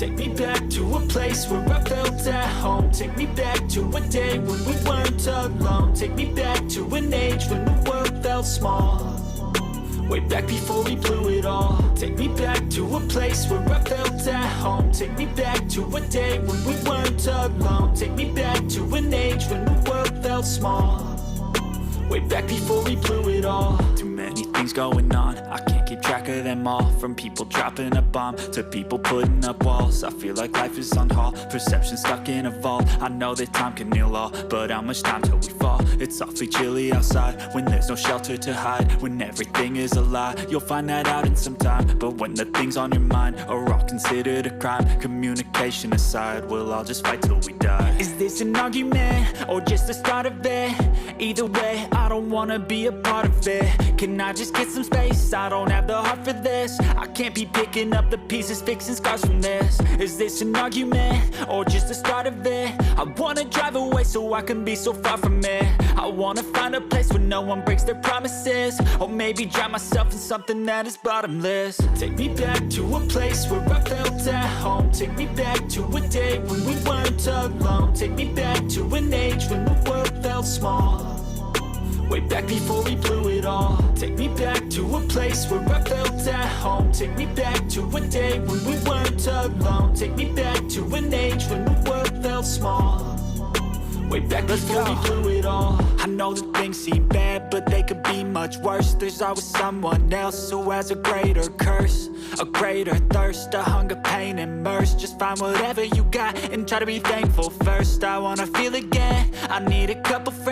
Take me back to a place where I felt at home. Take me back to a day when we weren't alone. Take me back to an age when the world felt small, way back before we blew it all. Take me back to a place where I felt at home. Take me back to a day when we weren't alone. Take me back to an age when the world felt small, way back before we blew it all. Too many things going on, I can't keep track of them all. From people dropping a bomb to people putting up walls. I feel like life is on hold, perception stuck in a vault. I know that time can heal all, but how much time till we fall? It's awfully chilly outside when there's no shelter to hide. When everything is a lie, you'll find that out in some time. But when the things on your mind are all considered a crime, communication aside, we'll all just fight till we die. Is this an argument or just the start of it? Either way, I don't wanna be a part of it. Can I just get some space? I don't have the heart for this. I can't be picking up the pieces, fixing scars from this. Is this an argument or just the start of it? I wanna drive away so I can be so far from it. I wanna find a place where no one breaks their promises, or maybe drown myself in something that is bottomless. Take me back to a place where I felt at home. Take me back to a day when we weren't alone. Take me back to an age when the world felt small, way back before we blew it all. Take me back to a place where I felt at home. Take me back to a day when we weren't alone. Take me back to an age when the world felt small, way back before we blew it all. I know that things seem bad, but they could be much worse. There's always someone else who has a greater curse, a greater thirst, a hunger, pain, and mercy. Just find whatever you got and try to be thankful first. I wanna feel again, I need a couple friends.